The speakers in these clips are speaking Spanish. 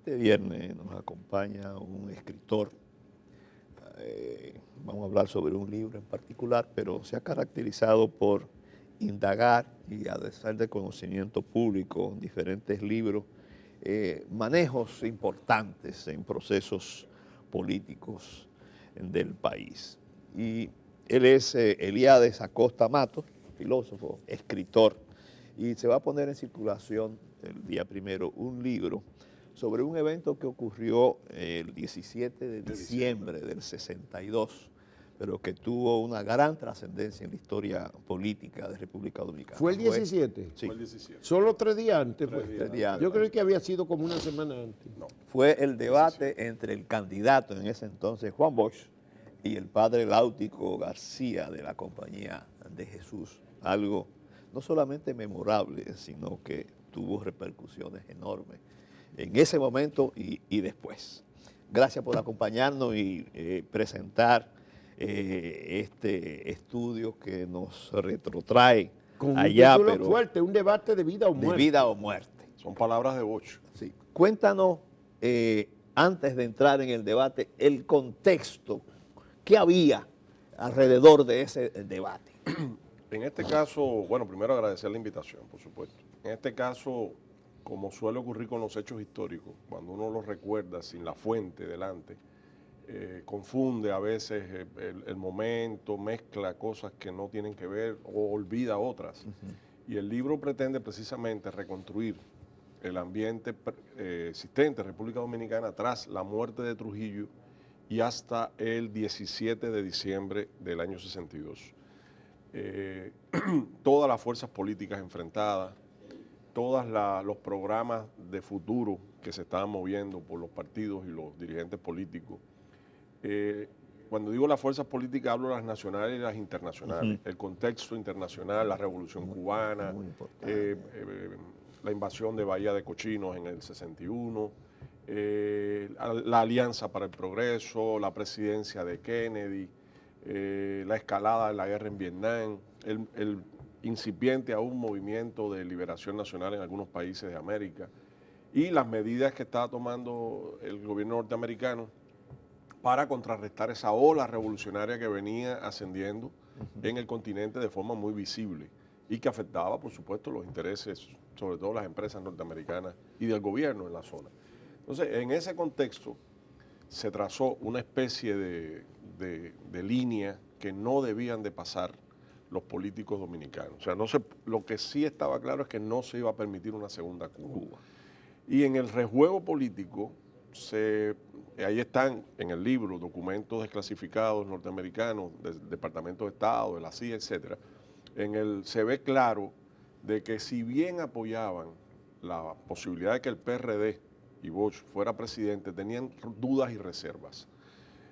Este viernes nos acompaña un escritor. Vamos a hablar sobre un libro en particular, pero se ha caracterizado por indagar y hacer de conocimiento público en diferentes libros manejos importantes en procesos políticos del país. Y él es Eliades Acosta Matos, filósofo, escritor, y se va a poner en circulación el día primero un libro sobre un evento que ocurrió el 17 de diciembre del 62, pero que tuvo una gran trascendencia en la historia política de República Dominicana. ¿Fue el 17? Sí. Fue el 17. Solo 3 días antes. Pues. 3 días antes. Yo creo que había sido como una semana antes. No. Fue el debate entre el candidato en ese entonces, Juan Bosch, y el padre Láutico García de la Compañía de Jesús. Algo no solamente memorable, sino que tuvo repercusiones enormes en ese momento y después. Gracias por acompañarnos y presentar este estudio que nos retrotrae Con allá, un título pero fuerte, un debate de vida o de muerte. vida o muerte. Son palabras de Bosch. Sí. Cuéntanos, antes de entrar en el debate, el contexto que había alrededor de ese debate. En este caso, bueno, primero agradecer la invitación, por supuesto. En este caso, como suele ocurrir con los hechos históricos, cuando uno los recuerda sin la fuente delante, confunde a veces el momento, mezcla cosas que no tienen que ver o olvida otras. Y el libro pretende precisamente reconstruir el ambiente existente en República Dominicana tras la muerte de Trujillo y hasta el 17 de diciembre del año 62. Todas las fuerzas políticas enfrentadas, todos los programas de futuro que se estaban moviendo por los partidos y los dirigentes políticos. Cuando digo las fuerzas políticas hablo de las nacionales y las internacionales. El contexto internacional, la Revolución Cubana, la invasión de Bahía de Cochinos en el 61, la Alianza para el Progreso, la presidencia de Kennedy, la escalada de la guerra en Vietnam, el incipiente aún movimiento de liberación nacional en algunos países de América y las medidas que estaba tomando el gobierno norteamericano para contrarrestar esa ola revolucionaria que venía ascendiendo en el continente de forma muy visible y que afectaba, por supuesto, los intereses, sobre todo las empresas norteamericanas y del gobierno en la zona. Entonces, en ese contexto se trazó una especie de línea que no debían de pasar los políticos dominicanos. O sea, lo que sí estaba claro es que no se iba a permitir una segunda Cuba. Y en el rejuego político, ahí están en el libro documentos desclasificados norteamericanos del Departamento de Estado, de la CIA, etcétera. Se ve claro de que si bien apoyaban la posibilidad de que el PRD y Bosch fuera presidente, tenían dudas y reservas.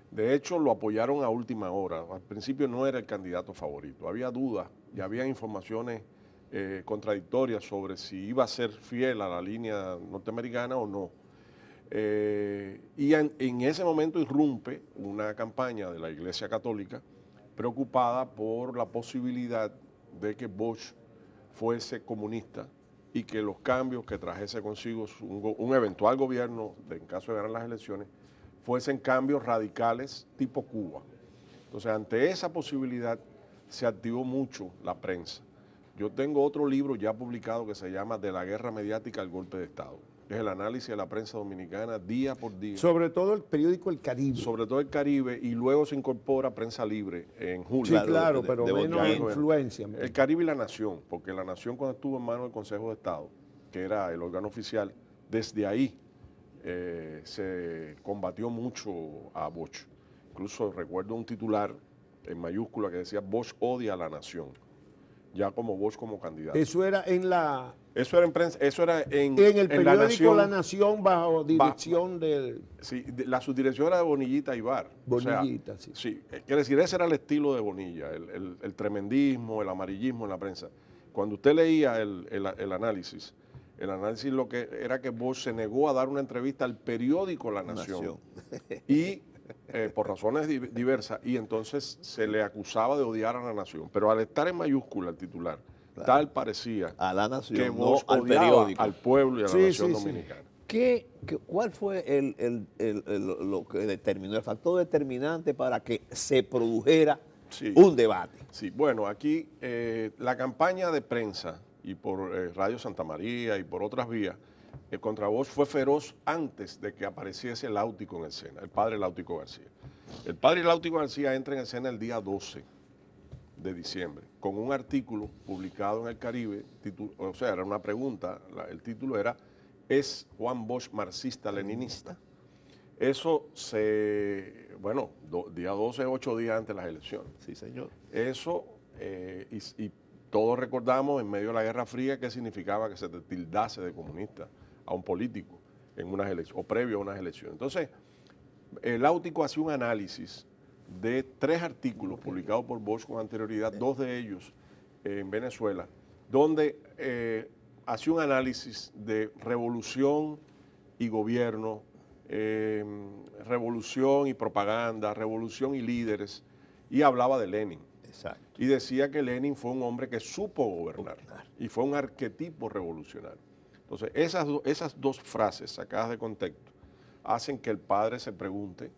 De hecho, lo apoyaron a última hora. Al principio no era el candidato favorito. Había dudas y había informaciones contradictorias sobre si iba a ser fiel a la línea norteamericana o no. Y en ese momento irrumpe una campaña de la Iglesia Católica preocupada por la posibilidad de que Bosch fuese comunista y que los cambios que trajese consigo un eventual gobierno, en caso de ganar las elecciones, fuesen cambios radicales tipo Cuba. Entonces, ante esa posibilidad se activó mucho la prensa. Yo tengo otro libro ya publicado que se llama De la guerra mediática al golpe de Estado. Es el análisis de la prensa dominicana día por día. Sobre todo el periódico El Caribe. Sobre todo El Caribe, y luego se incorpora Prensa Libre en julio. Sí, claro, pero menos influencia. El Caribe y La Nación, porque La Nación cuando estuvo en manos del Consejo de Estado, que era el órgano oficial, desde ahí se combatió mucho a Bosch. Incluso recuerdo un titular en mayúscula que decía Bosch odia a la Nación, ya como Bosch como candidato. Eso era en la... Eso era en prensa, eso era en el periódico La Nación, La Nación bajo dirección del... Sí, la subdirección era de Bonillita Ibar. Bonillita, o sea, sí. Quiere decir, ese era el estilo de Bonilla, el tremendismo, el amarillismo en la prensa. Cuando usted leía el análisis lo que era que Bosch se negó a dar una entrevista al periódico La Nación. Y por razones diversas, y entonces se le acusaba de odiar a La Nación. Pero al estar en mayúscula el titular, claro, tal parecía a La Nación, que Bosch no al odiaba periódico, al pueblo y a la nación dominicana. ¿Cuál fue lo que determinó, el factor determinante para que se produjera Sí. un debate? Sí, bueno, aquí la campaña de prensa y por Radio Santa María y por otras vías, contra Bosch fue feroz antes de que apareciese Láutico en escena, el padre Láutico García. El padre Láutico García entra en escena el día 12 de diciembre con un artículo publicado en El Caribe, o sea, era una pregunta, el título era ¿es Juan Bosch marxista-leninista? Eso bueno, día 12, 8 días antes de las elecciones. Sí, señor. Eso, y todos recordamos en medio de la Guerra Fría qué significaba que se te tildase de comunista a un político en unas elecciones, o previo a unas elecciones. Entonces, el Láutico hacía un análisis de 3 artículos publicados por Bosch con anterioridad, 2 de ellos en Venezuela, donde hacía un análisis de revolución y gobierno, revolución y propaganda, revolución y líderes, y hablaba de Lenin. Exacto. Y decía que Lenin fue un hombre que supo gobernar y fue un arquetipo revolucionario. Entonces, esas 2 frases sacadas de contexto hacen que el padre se pregunte,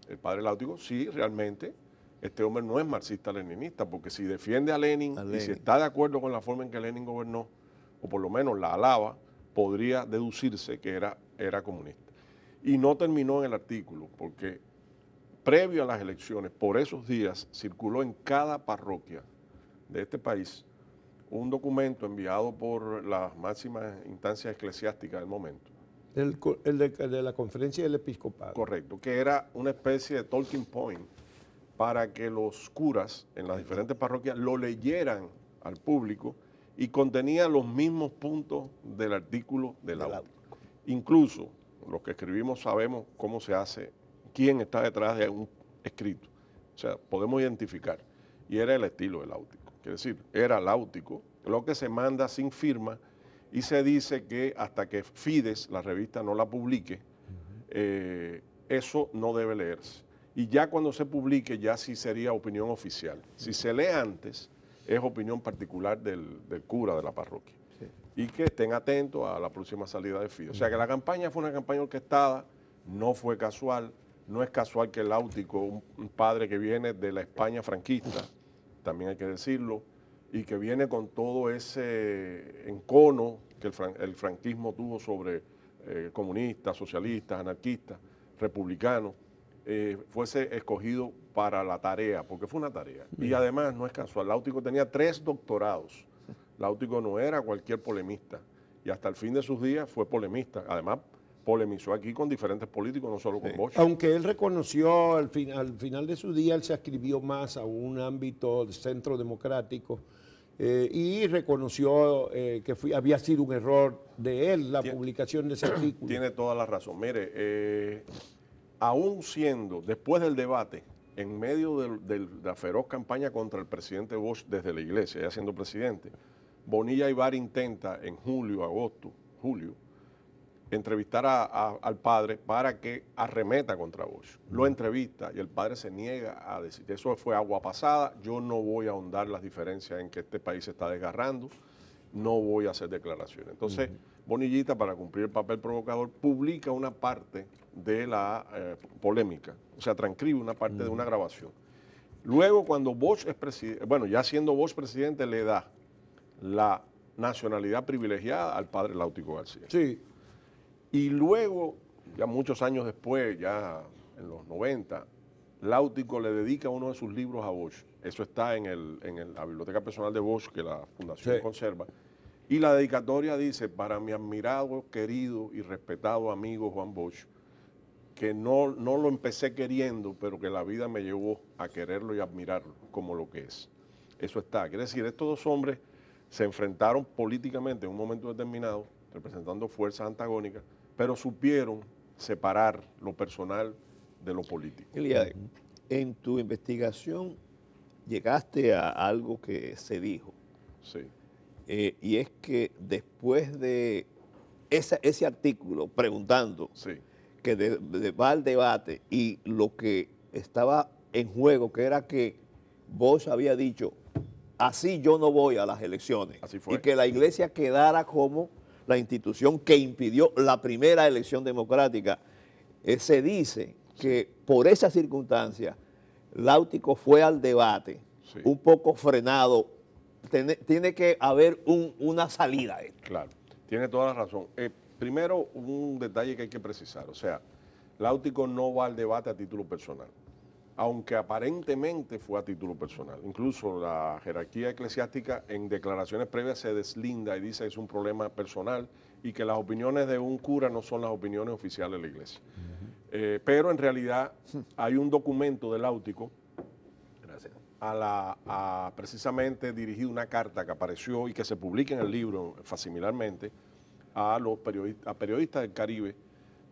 el padre Láutico, si realmente este hombre no es marxista-leninista, porque si defiende a Lenin y si está de acuerdo con la forma en que Lenin gobernó, o por lo menos la alaba, podría deducirse que era comunista. Y no terminó en el artículo, porque previo a las elecciones, por esos días, circuló en cada parroquia de este país un documento enviado por las máximas instancias eclesiásticas del momento. El de la conferencia del episcopado. Correcto, que era una especie de talking point para que los curas en las diferentes parroquias lo leyeran al público y contenía los mismos puntos del artículo del Láutico. Incluso los que escribimos sabemos cómo se hace, quién está detrás de un escrito. O sea, podemos identificar. Y era el estilo del Láutico. Quiere decir, era Láutico, lo que se manda sin firma y se dice que hasta que Fides, la revista, no la publique, eso no debe leerse. Y ya cuando se publique, ya sí sería opinión oficial. Si se lee antes, es opinión particular del cura de la parroquia. Sí. Y que estén atentos a la próxima salida de Fides. O sea que la campaña fue una campaña orquestada, no fue casual. No es casual que el Láutico, un padre que viene de la España franquista, también hay que decirlo, y que viene con todo ese encono que el franquismo tuvo sobre comunistas, socialistas, anarquistas, republicanos, fuese escogido para la tarea, porque fue una tarea. Y además no es casual, Láutico tenía 3 doctorados. Láutico no era cualquier polemista, y hasta el fin de sus días fue polemista. Además, polemizó aquí con diferentes políticos, no solo con Bosch. Aunque él reconoció al final de su día, él se adscribió más a un ámbito de centro democrático y reconoció que había sido un error de él la publicación de ese artículo. Tiene toda la razón. Mire, aún siendo, después del debate, en medio de la feroz campaña contra el presidente Bosch desde la iglesia, ya siendo presidente, Bonilla Ibar intenta en julio, entrevistar al padre para que arremeta contra Bosch. Lo entrevista y el padre se niega a decir, eso fue agua pasada, yo no voy a ahondar las diferencias en que este país se está desgarrando, no voy a hacer declaraciones. Entonces, Bonillita, para cumplir el papel provocador, publica una parte de la polémica, o sea, transcribe una parte de una grabación. Luego, cuando Bosch es presidente, bueno, ya siendo Bosch presidente, le da la nacionalidad privilegiada al padre Láutico García. Sí. Y luego, ya muchos años después, ya en los 90, Láutico le dedica uno de sus libros a Bosch. Eso está en la biblioteca personal de Bosch, que la Fundación conserva. Y la dedicatoria dice, para mi admirado, querido y respetado amigo Juan Bosch, que no lo empecé queriendo, pero que la vida me llevó a quererlo y admirarlo como lo que es. Eso está. Quiere decir, estos 2 hombres se enfrentaron políticamente en un momento determinado, representando fuerzas antagónicas, pero supieron separar lo personal de lo político. Eliade, en tu investigación llegaste a algo que se dijo. Sí. Y es que después de ese artículo preguntando que va al debate y lo que estaba en juego, que era que Bosch había dicho, así yo no voy a las elecciones. Así fue. Y que la iglesia quedara como la institución que impidió la primera elección democrática, se dice que por esa circunstancia Láutico fue al debate Sí. un poco frenado. Tiene que haber una salida a esto. Claro, tiene toda la razón. Primero, un detalle que hay que precisar, o sea, Láutico no va al debate a título personal, aunque aparentemente fue a título personal. Incluso la jerarquía eclesiástica en declaraciones previas se deslinda y dice que es un problema personal y que las opiniones de un cura no son las opiniones oficiales de la iglesia. Pero en realidad hay un documento de Láutico precisamente dirigido una carta que apareció y que se publica en el libro facsimilarmente a los periodistas del Caribe,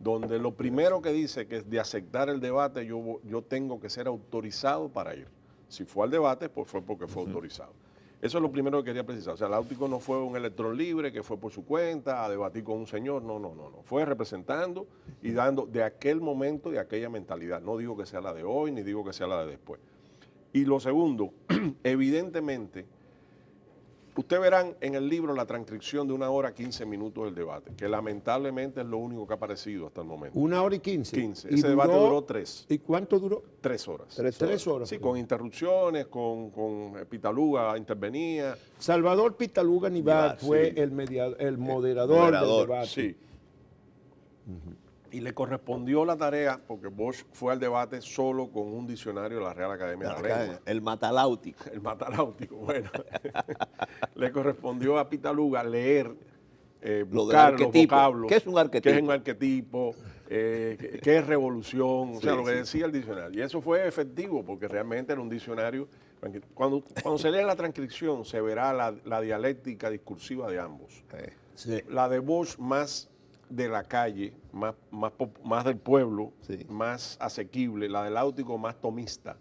donde lo primero que dice que es de aceptar el debate, yo tengo que ser autorizado para ir. Si fue al debate, pues fue porque fue autorizado. Eso es lo primero que quería precisar. O sea, Láutico no fue un electrón libre que fue por su cuenta a debatir con un señor. No. Fue representando y dando de aquel momento y aquella mentalidad. No digo que sea la de hoy, ni digo que sea la de después. Y lo segundo, evidentemente, ustedes verán en el libro la transcripción de 1 hora 15 minutos del debate, que lamentablemente es lo único que ha aparecido hasta el momento. 1 hora y 15. 15. Ese debate duró 3. ¿Y cuánto duró? 3 horas. 3 horas. Sí, con interrupciones, con Pitaluga intervenía. Salvador Pitaluga Nivar fue sí. el moderador del debate. Sí. Y le correspondió la tarea, porque Bosch fue al debate solo con un diccionario de la Real Academia de la Lengua. El mataláutico. El mataláutico, bueno. Le correspondió a Pitaluga leer, buscar los vocablos. ¿Qué es un arquetipo? ¿Qué es un arquetipo? ¿Qué es revolución? O sea, lo que decía el diccionario. Y eso fue efectivo, porque realmente era un diccionario. Cuando se lee la transcripción, se verá la dialéctica discursiva de ambos. Sí. La de Bosch más de la calle, más del pueblo, sí. más asequible, la del Láutico más tomista.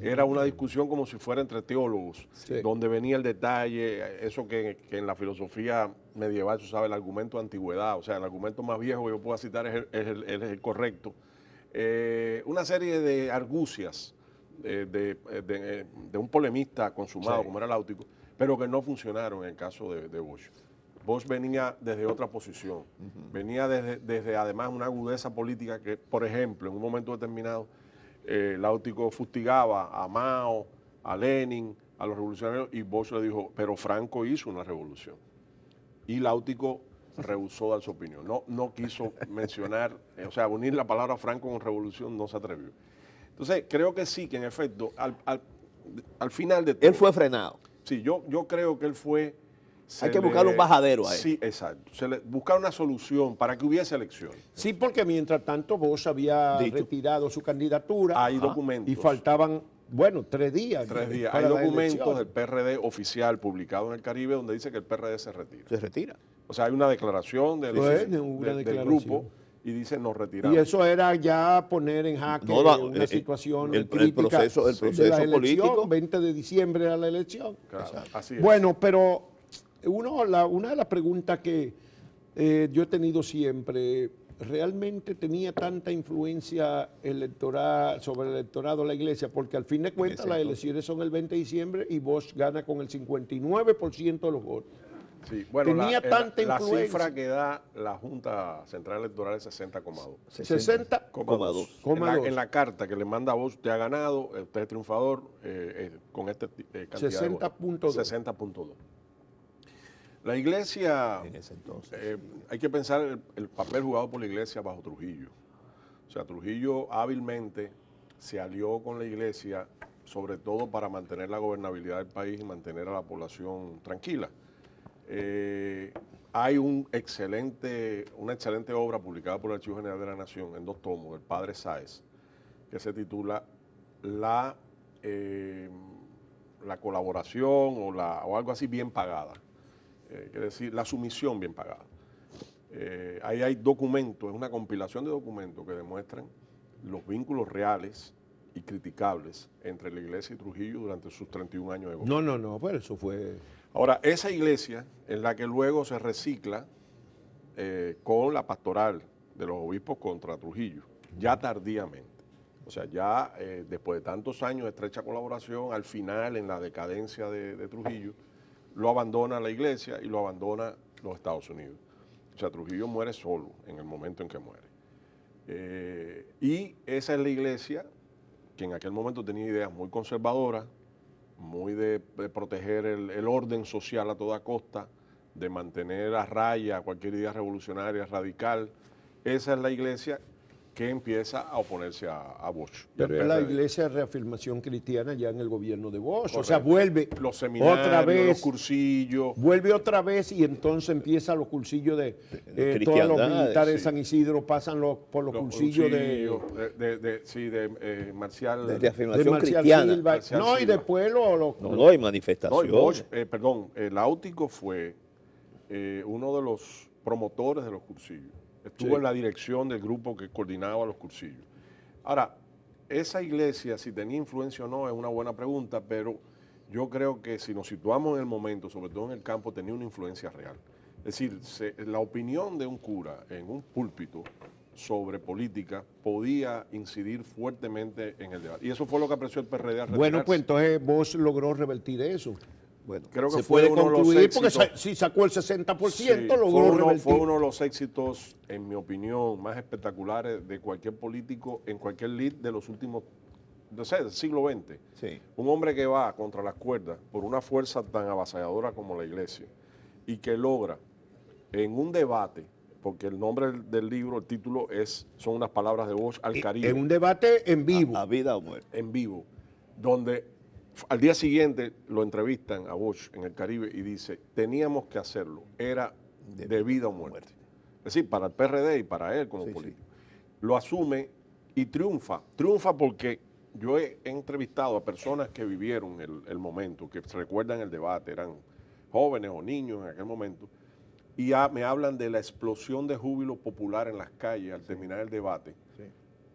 Era una discusión como si fuera entre teólogos, sí. donde venía el detalle, eso que en la filosofía medieval se sabe, el argumento de antigüedad, o sea, el argumento más viejo que yo puedo citar es el correcto. Una serie de argucias de un polemista consumado, sí. como era Láutico, pero que no funcionaron en el caso de Bosch. Bosch venía desde otra posición, venía desde además una agudeza política que, por ejemplo, en un momento determinado, Láutico fustigaba a Mao, a Lenin, a los revolucionarios, y Bosch le dijo, pero Franco hizo una revolución. Y Láutico rehusó dar su opinión, no quiso mencionar, o sea, unir la palabra Franco con revolución no se atrevió. Entonces, creo que sí, que en efecto, al final de todo... Él fue frenado. Sí, yo creo que él fue... Hay que buscar un bajadero ahí. Sí, exacto. Buscar una solución para que hubiese elecciones. Sí, porque mientras tanto Bosch había retirado su candidatura. Hay documentos. Y faltaban, 3 días. 3 días. Hay documentos del PRD oficial publicado en el Caribe donde dice que el PRD se retira. Se retira. O sea, hay una declaración del grupo y dice nos retiramos. Y eso era ya poner en jaque una situación crítica. El proceso de la político. 20 de diciembre era la elección. Claro, así es. Bueno, pero... Una de las preguntas que yo he tenido siempre, ¿realmente tenía tanta influencia electoral sobre el electorado de la iglesia? Porque al fin de cuentas las elecciones son el 20 de diciembre y Bosch gana con el 59% de los votos. Sí, bueno, tenía tanta influencia. La cifra que da la Junta Central Electoral es 60,2. 60,2. En la carta que le manda a Bosch, usted ha ganado, usted es triunfador con esta cantidad de votos. 60,2. La iglesia, hay que pensar el papel jugado por la iglesia bajo Trujillo. O sea, Trujillo hábilmente se alió con la iglesia, sobre todo para mantener la gobernabilidad del país y mantener a la población tranquila. Hay una excelente obra publicada por el Archivo General de la Nación en 2 tomos, del padre Sáez, que se titula La colaboración o algo así bien pagada. Quiere decir, la sumisión bien pagada. Ahí hay documentos, es una compilación de documentos que demuestran los vínculos reales y criticables entre la iglesia y Trujillo durante sus 31 años de gobierno. No, pues eso fue... Ahora, esa iglesia en la que luego se recicla con la pastoral de los obispos contra Trujillo, ya tardíamente. O sea, ya después de tantos años de estrecha colaboración, al final, en la decadencia de Trujillo, lo abandona la iglesia y lo abandona los Estados Unidos. O sea, Trujillo muere solo en el momento en que muere. Y esa es la iglesia que en aquel momento tenía ideas muy conservadoras, muy de proteger el orden social a toda costa, de mantener a raya cualquier idea revolucionaria, radical. Esa es la iglesia que empieza a oponerse a Bosch. Pero es la iglesia de reafirmación cristiana ya en el gobierno de Bosch. Correcto. O sea, vuelve los seminarios, otra vez, los cursillos. Vuelve otra vez y entonces empieza los cursillos de todos los militares de San Isidro pasan por los cursillos de Marcial. De reafirmación de Marcial cristiana. Silva. Marcial No, y Silva. después No, hay manifestaciones. No, y Bosch, el Áutico fue uno de los promotores de los cursillos. Estuvo en la dirección del grupo que coordinaba los cursillos. Ahora, esa iglesia, si tenía influencia o no, es una buena pregunta, pero yo creo que si nos situamos en el momento, sobre todo en el campo, tenía una influencia real. Es decir, la opinión de un cura en un púlpito sobre política podía incidir fuertemente en el debate. Y eso fue lo que apreció el PRD al retirarse. Bueno, pues entonces Bosch logró revertir eso. Bueno, creo que se fue puede uno de los concluir porque éxitos. si sacó el 60%, Sí, logró revertir. fue uno de los éxitos, en mi opinión, más espectaculares de cualquier político en cualquier lead de los últimos, no sé, del siglo XX. sí. Un hombre que va contra las cuerdas por una fuerza tan avasalladora como la iglesia y que logra en un debate, porque el nombre del libro, el título son unas palabras de Bosch al Caribe. En un debate en vivo. A vida o muerte. En vivo, donde al día siguiente lo entrevistan a Bosch en el Caribe y dice, teníamos que hacerlo, era de vida o muerte. Es decir, para el PRD y para él como político. Lo asume y triunfa. Triunfa porque yo he entrevistado a personas que vivieron el momento, que se recuerdan el debate, eran jóvenes o niños en aquel momento, y me hablan de la explosión de júbilo popular en las calles al terminar el debate.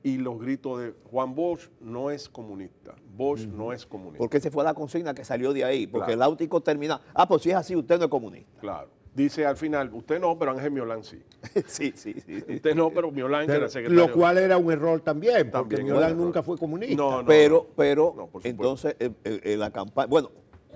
Y los gritos de Juan Bosch no es comunista, Bosch no es comunista. Porque esa fue la consigna que salió de ahí, porque Claro. el Áutico termina, pues si es así, usted no es comunista. Claro. Dice al final, usted no, pero Ángel Miolán sí. sí. Usted no, pero Miolán, que era el secretario. Lo cual era un error también, porque También, Miolán bueno, nunca fue comunista. No, Pero no, por supuesto. entonces en la campaña, bueno,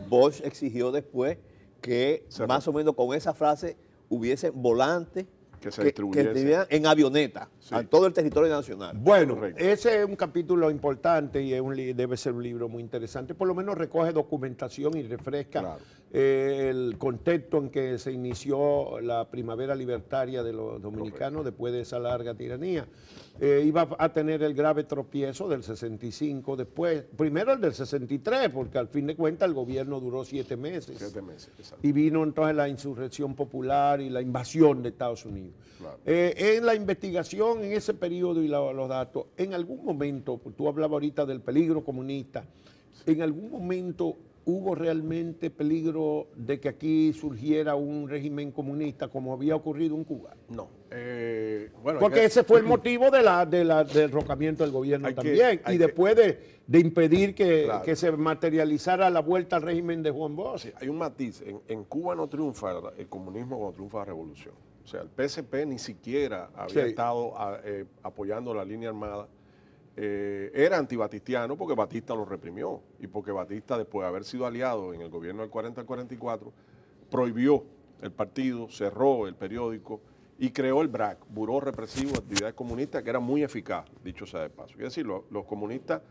Bosch exigió después que más o menos con esa frase hubiese volantes que se que distribuyese. estuvieran en avioneta a todo el territorio nacional. Bueno, Correcto. ese es un capítulo importante y debe ser un libro muy interesante. Por lo menos recoge documentación y refresca Claro. El contexto en que se inició la primavera libertaria de los dominicanos después de esa larga tiranía. Iba a tener el grave tropiezo del 65, después, primero el del 63, porque al fin de cuentas el gobierno duró 7 meses. 7 meses, exacto. Y vino entonces la insurrección popular y la invasión de Estados Unidos. Claro. En la investigación, en ese periodo y los datos, en algún momento, tú hablabas ahorita del peligro comunista, en algún momento hubo realmente peligro de que aquí surgiera un régimen comunista como había ocurrido en Cuba. No. Bueno, Porque ese fue el motivo del derrocamiento del gobierno Hay que- también. hay Y que- después de impedir Claro. que se materializara la vuelta al régimen de Juan Bosch. sí, hay un matiz. En Cuba no triunfa el comunismo cuando triunfa la revolución. O sea, el PSP ni siquiera había Sí. estado apoyando la línea armada. Era antibatistiano porque Batista lo reprimió y porque Batista, después de haber sido aliado en el gobierno del 40 al 44, prohibió el partido, cerró el periódico y creó el BRAC, Buró Represivo de Actividades Comunistas, que era muy eficaz, dicho sea de paso. Es decir, los comunistas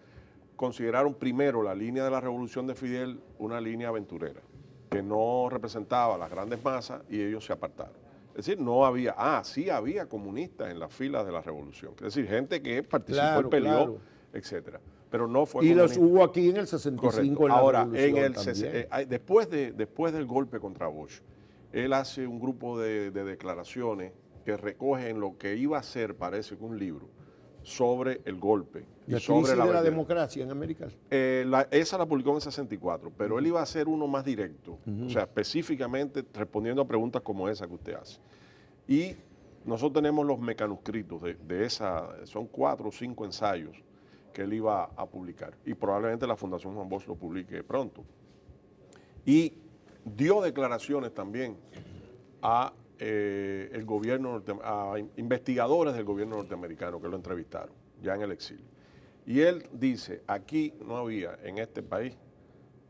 consideraron primero la línea de la revolución de Fidel una línea aventurera, que no representaba a las grandes masas y ellos se apartaron. Es decir, no había, sí había comunistas en las filas de la revolución. Es decir, gente que participó Claro, y peleó, claro. etcétera. Pero no fue Y los comunista. hubo aquí en el 65 Correcto. en la Ahora, revolución también. después del golpe contra Bosch, él hace un grupo de declaraciones que recogen lo que iba a ser, parece que un libro, sobre el golpe. La sobre crisis de la verdad. democracia en América. Esa la publicó en el 64, pero él iba a hacer uno más directo, o sea, específicamente respondiendo a preguntas como esa que usted hace. Y nosotros tenemos los mecanuscritos de esa, son 4 o 5 ensayos que él iba a publicar, y probablemente la Fundación Juan Bosch lo publique pronto. Y dio declaraciones también a el gobierno a investigadores del gobierno norteamericano que lo entrevistaron ya en el exilio. Y él dice, aquí no había en este país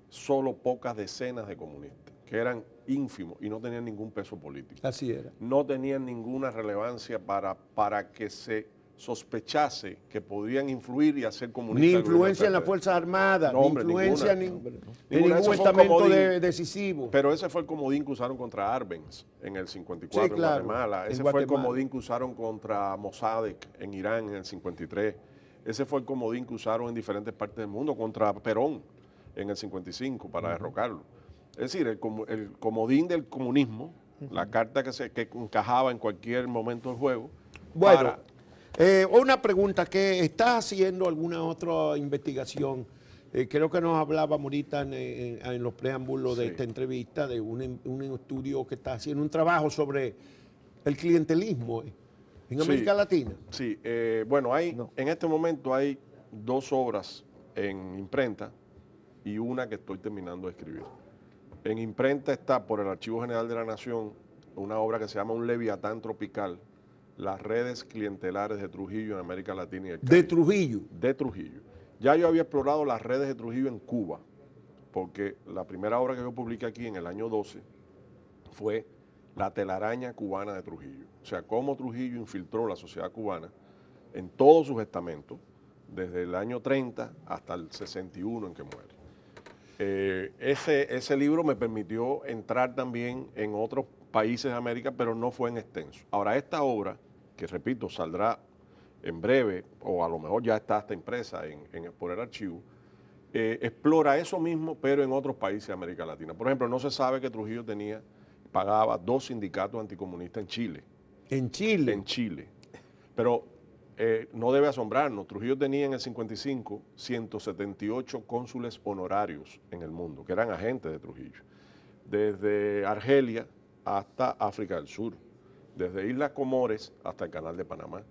solo pocas decenas de comunistas. que eran ínfimos y no tenían ningún peso político. Así era. No tenían ninguna relevancia para que se sospechase que podían influir y hacer comunistas. Ni influencia en las Fuerzas Armadas, no, ni hombre, influencia ninguna. en Ninguna. ningún Eso fue un estamento comodín. decisivo. Pero ese fue el comodín que usaron contra Arbenz en el 54 Sí, claro, en Guatemala. en Ese fue el Guatemala. comodín que usaron contra Mossadegh en Irán en el 53. Ese fue el comodín que usaron en diferentes partes del mundo contra Perón en el 55 para derrocarlo. Es decir, el comodín del comunismo, la carta que encajaba en cualquier momento del juego. Bueno, una pregunta, ¿que estás haciendo alguna otra investigación? Creo que nos hablaba ahorita en los preámbulos de esta entrevista de un estudio que está haciendo un trabajo sobre el clientelismo en América Latina. Sí, bueno, en este momento hay 2 obras en imprenta y una que estoy terminando de escribir. En imprenta está por el Archivo General de la Nación una obra que se llama Un Leviatán Tropical, las redes clientelares de Trujillo en América Latina y el Caribe. De Trujillo. De Trujillo. Ya yo había explorado las redes de Trujillo en Cuba, porque la primera obra que yo publiqué aquí en el año 12 fue La telaraña cubana de Trujillo. O sea, cómo Trujillo infiltró la sociedad cubana en todos sus estamentos, desde el año 30 hasta el 61 en que muere. Ese libro me permitió entrar también en otros países de América, pero no fue en extenso. Ahora, esta obra, que repito, saldrá en breve, o a lo mejor ya está hasta impresa por el archivo, explora eso mismo, pero en otros países de América Latina. Por ejemplo, no se sabe que Trujillo pagaba 2 sindicatos anticomunistas en Chile. En Chile. En Chile. Pero no debe asombrarnos, Trujillo tenía en el 55 178 cónsules honorarios en el mundo, que eran agentes de Trujillo, desde Argelia hasta África del Sur, desde Islas Comores hasta el Canal de Panamá.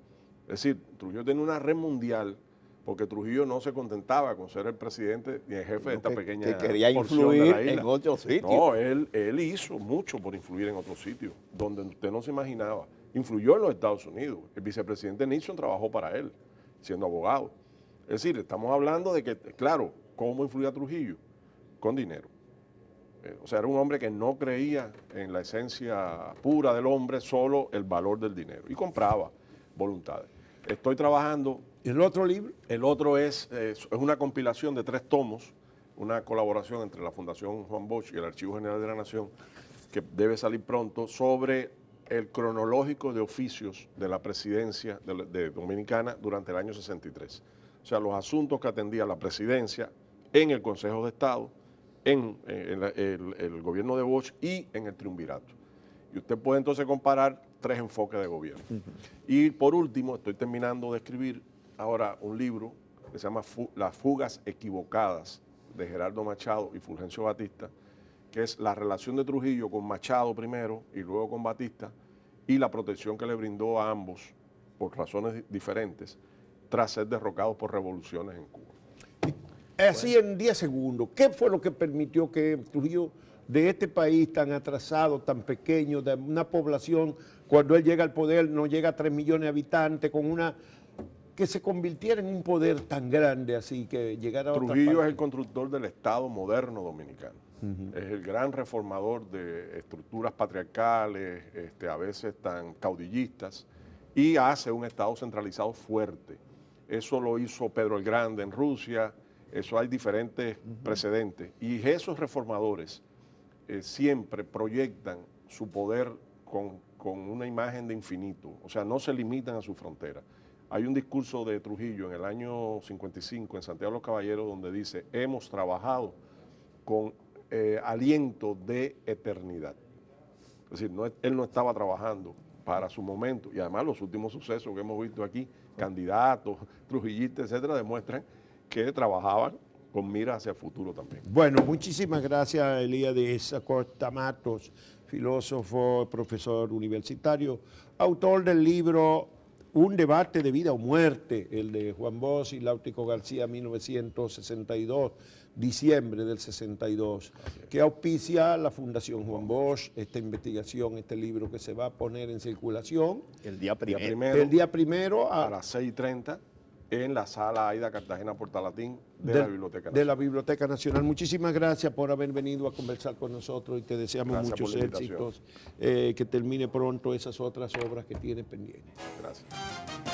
Es decir, Trujillo tenía una red mundial, porque Trujillo no se contentaba con ser el presidente ni el jefe de esta pequeña que quería porción de influir la isla. en otros sitios. No, él hizo mucho por influir en otros sitios, donde usted no se imaginaba. Influyó en los Estados Unidos. El vicepresidente Nixon trabajó para él, siendo abogado. Es decir, estamos hablando de que, claro, ¿cómo influía Trujillo? Con dinero. O sea, era un hombre que no creía en la esencia pura del hombre, solo el valor del dinero. Y compraba voluntades. Estoy trabajando. ¿El otro libro? El otro es una compilación de 3 tomos, una colaboración entre la Fundación Juan Bosch y el Archivo General de la Nación, que debe salir pronto, sobre el cronológico de oficios de la presidencia de Dominicana durante el año 63. O sea, los asuntos que atendía la presidencia en el Consejo de Estado, en el gobierno de Bosch y en el triunvirato. Y usted puede entonces comparar 3 enfoques de gobierno. Y por último, estoy terminando de escribir ahora un libro que se llama Las fugas equivocadas, de Gerardo Machado y Fulgencio Batista, que es la relación de Trujillo con Machado primero y luego con Batista, y la protección que le brindó a ambos, por razones diferentes, tras ser derrocados por revoluciones en Cuba. Así en 10 segundos, ¿qué fue lo que permitió que Trujillo, de este país tan atrasado, tan pequeño, de una población, cuando él llega al poder, no llega a 3 millones de habitantes, que se convirtiera en un poder tan grande así, que llegara a otra parte? Trujillo es el constructor del Estado moderno dominicano. Es el gran reformador de estructuras patriarcales, a veces tan caudillistas, y hace un Estado centralizado fuerte. Eso lo hizo Pedro el Grande en Rusia, eso hay diferentes precedentes. Y esos reformadores siempre proyectan su poder con una imagen de infinito, o sea, no se limitan a su frontera. Hay un discurso de Trujillo en el año 55 en Santiago de los Caballeros donde dice, hemos trabajado con aliento de eternidad. Es decir, él no estaba trabajando para su momento, y además los últimos sucesos que hemos visto aquí, candidatos, trujillistas, etcétera, demuestran que trabajaban con mira hacia el futuro también. Bueno, muchísimas gracias, Elías Acosta Matos, filósofo, profesor universitario, autor del libro Un debate de vida o muerte, el de Juan Bosch y Láutico García, 1962, diciembre del 62, que auspicia la Fundación Juan Bosch, esta investigación, este libro que se va a poner en circulación. El día primero. El día primero a las 6:30 en la sala Aida Cartagena Portalatín de la Biblioteca Nacional. De la Biblioteca Nacional. Muchísimas gracias por haber venido a conversar con nosotros y te deseamos Gracias muchos por la invitación. éxitos, que termine pronto esas otras obras que tiene pendientes. Gracias.